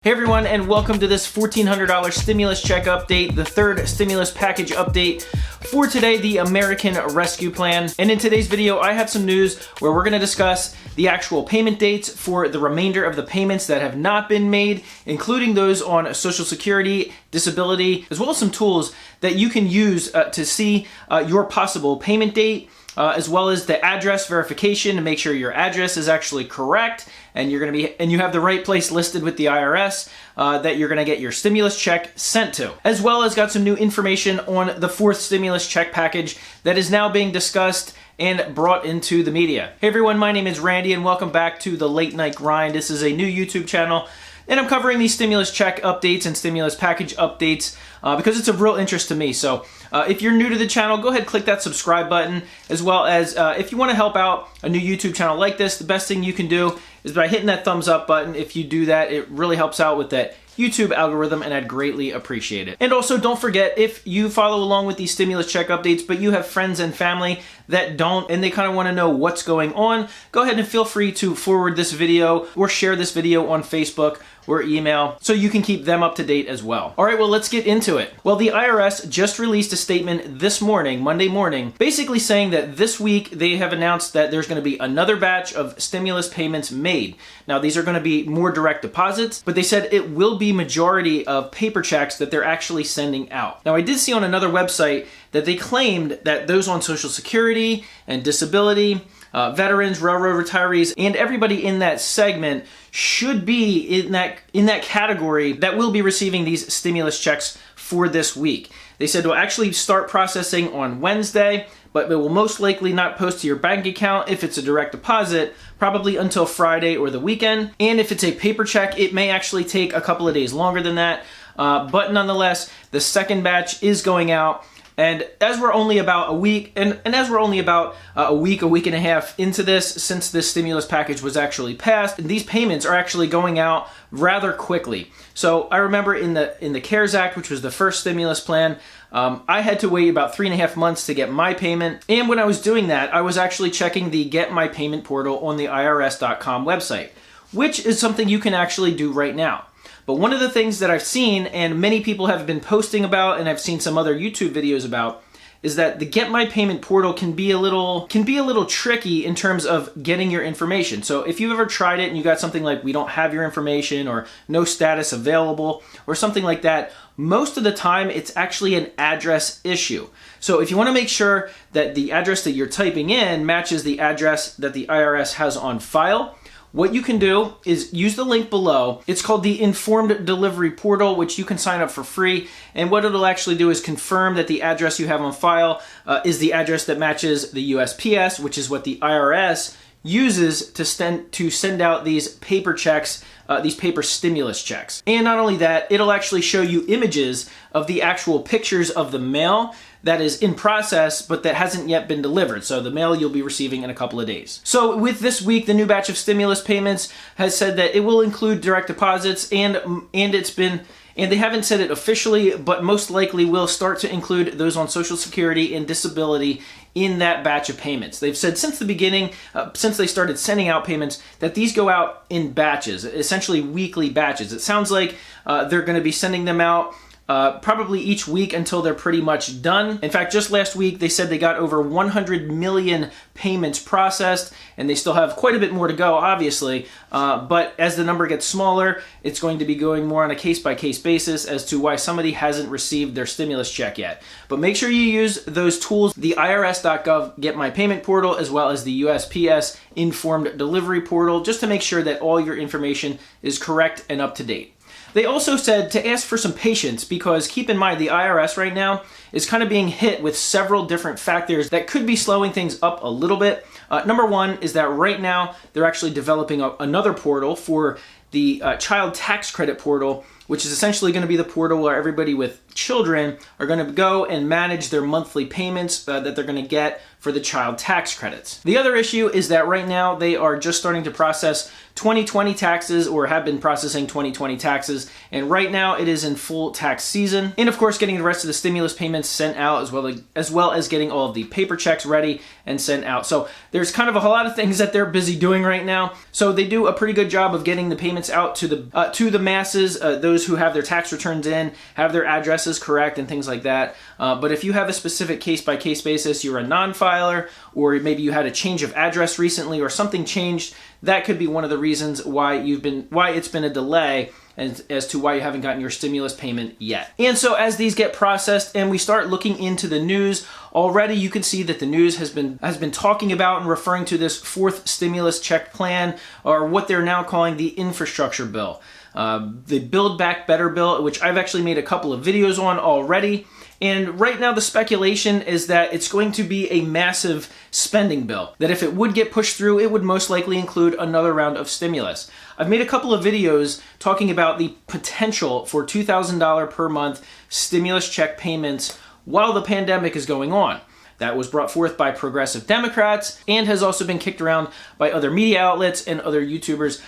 Hey everyone, and welcome to this $1,400 stimulus check update, the third stimulus package update for today, the American Rescue Plan. And in today's video, I have some news where we're going to discuss the actual payment dates for the remainder of the payments that have not been made, including those on Social Security, disability, as well as some tools that you can use to see your possible payment date. As well as the address verification to make sure your address is actually correct and you have the right place listed with the IRS that you're gonna get your stimulus check sent to. As well as got some new information on the fourth stimulus check package that is now being discussed and brought into the media. Hey everyone, my name is Randy and welcome back to the Late Night Grind. This is a new YouTube channel and I'm covering these stimulus check updates and stimulus package updates because it's of real interest to me. So if you're new to the channel, go ahead and click that subscribe button, as well as if you want to help out a new YouTube channel like this, the best thing you can do is by hitting that thumbs up button. If you do that, it really helps out with that YouTube algorithm and I'd greatly appreciate it. And also don't forget, if you follow along with these stimulus check updates but you have friends and family that don't and they kind of want to know what's going on, go ahead and feel free to forward this video or share this video on Facebook or email so you can keep them up to date as well. All right, well, let's get into it. Well, the IRS just released a statement this morning, Monday morning, basically saying that this week they have announced that there's going to be another batch of stimulus payments made. Now, these are going to be more direct deposits, but they said it will be majority of paper checks that they're actually sending out. Now, I did see on another website that they claimed that those on Social Security and disability, veterans, railroad retirees, and everybody in that segment should be in that category that will be receiving these stimulus checks for this week. They said we'll actually start processing on Wednesday, but it will most likely not post to your bank account if it's a direct deposit, probably until Friday or the weekend. And if it's a paper check, it may actually take a couple of days longer than that. But nonetheless, the second batch is going out. And as we're only about a week, and as we're only about a week and a half into this, since this stimulus package was actually passed, these payments are actually going out rather quickly. So I remember in the CARES Act, which was the first stimulus plan, I had to wait about 3.5 months to get my payment. And when I was doing that, I was actually checking the Get My Payment portal on the IRS.com website, which is something you can actually do right now. But one of the things that I've seen, and many people have been posting about, and I've seen some other YouTube videos about, is that the Get My Payment portal can be a little tricky in terms of getting your information. So if you've ever tried it and you got something like we don't have your information or no status available or something like that, most of the time it's actually an address issue. So if you want to make sure that the address that you're typing in matches the address that the IRS has on file, what you can do is use the link below. It's called the Informed Delivery Portal, which you can sign up for free. And what it'll actually do is confirm that the address you have on file is the address that matches the USPS, which is what the IRS uses to send out these paper checks, these paper stimulus checks. And not only that, it'll actually show you images of the actual pictures of the mail that is in process, but that hasn't yet been delivered. So the mail you'll be receiving in a couple of days. So with this week, the new batch of stimulus payments has said that it will include direct deposits, and they haven't said it officially, but most likely will start to include those on Social Security and disability in that batch of payments. They've said since the beginning, since they started sending out payments, that these go out in batches, essentially weekly batches. It sounds like they're going to be sending them out probably each week until they're pretty much done. In fact, just last week, they said they got over 100 million payments processed, and they still have quite a bit more to go, obviously. But as the number gets smaller, it's going to be going more on a case-by-case basis as to why somebody hasn't received their stimulus check yet. But make sure you use those tools, the IRS.gov Get My Payment portal, as well as the USPS Informed Delivery portal, just to make sure that all your information is correct and up to date. They also said to ask for some patience because keep in mind the IRS right now is kind of being hit with several different factors that could be slowing things up a little bit. Number one is that right now they're actually developing another portal for the child tax credit portal, which is essentially going to be the portal where everybody with children are going to go and manage their monthly payments that they're going to get for the child tax credits. The other issue is that right now they are just starting to process 2020 taxes, or have been processing 2020 taxes, and right now it is in full tax season. And of course, getting the rest of the stimulus payments sent out, as well as getting all of the paper checks ready and sent out. So there's kind of a whole lot of things that they're busy doing right now. So they do a pretty good job of getting the payments out to the masses, those who have their tax returns in, have their addresses correct, and things like that. But if you have a specific case-by-case basis, you're a non-filer, or maybe you had a change of address recently, or something changed, that could be one of the reasons why it's been a delay as to why you haven't gotten your stimulus payment yet. And so as these get processed and we start looking into the news, already you can see that the news has been talking about and referring to this fourth stimulus check plan, or what they're now calling the infrastructure bill. The Build Back Better bill, which I've actually made a couple of videos on already. And right now the speculation is that it's going to be a massive spending bill, that if it would get pushed through, it would most likely include another round of stimulus. I've made a couple of videos talking about the potential for $2,000 per month stimulus check payments while the pandemic is going on. That was brought forth by progressive Democrats and has also been kicked around by other media outlets and other YouTubers.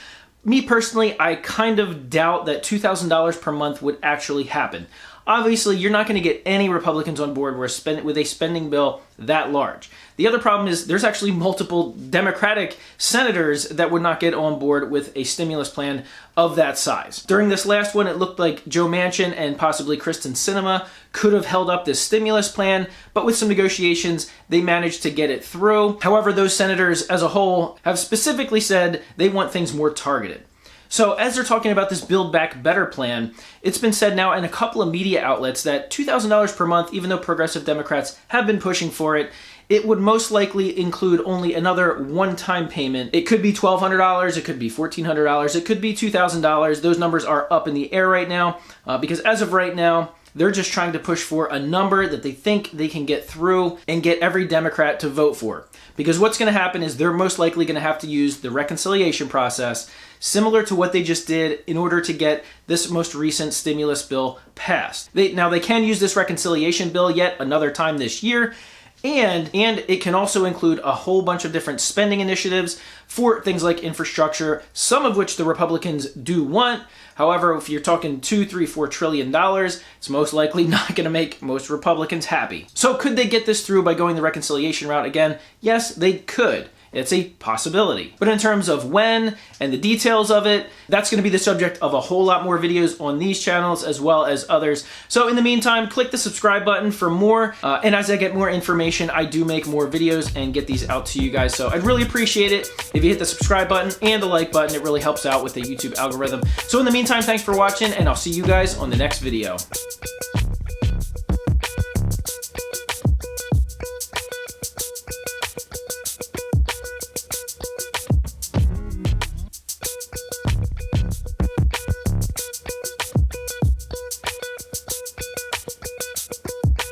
Me personally, I kind of doubt that $2,000 per month would actually happen. Obviously, you're not going to get any Republicans on board with a spending bill that large. The other problem is there's actually multiple Democratic senators that would not get on board with a stimulus plan of that size. During this last one, it looked like Joe Manchin and possibly Kristen Sinema could have held up this stimulus plan, but with some negotiations, they managed to get it through. However, those senators as a whole have specifically said they want things more targeted. So as they're talking about this Build Back Better plan, it's been said now in a couple of media outlets that $2,000 per month, even though progressive Democrats have been pushing for it, it would most likely include only another one-time payment. It could be $1,200, it could be $1,400, it could be $2,000. Those numbers are up in the air right now because as of right now, they're just trying to push for a number that they think they can get through and get every Democrat to vote for. Because what's going to happen is they're most likely going to have to use the reconciliation process, similar to what they just did in order to get this most recent stimulus bill passed. Now they can use this reconciliation bill yet another time this year, and it can also include a whole bunch of different spending initiatives for things like infrastructure, some of which the Republicans do want. However, if you're talking $2, $3, $4 trillion, it's most likely not going to make most Republicans happy. So could they get this through by going the reconciliation route again? Yes, they could. It's a possibility. But in terms of when and the details of it, that's going to be the subject of a whole lot more videos on these channels as well as others. So in the meantime, click the subscribe button for more. And as I get more information, I do make more videos and get these out to you guys. So I'd really appreciate it if you hit the subscribe button and the like button. It really helps out with the YouTube algorithm. So in the meantime, thanks for watching, and I'll see you guys on the next video.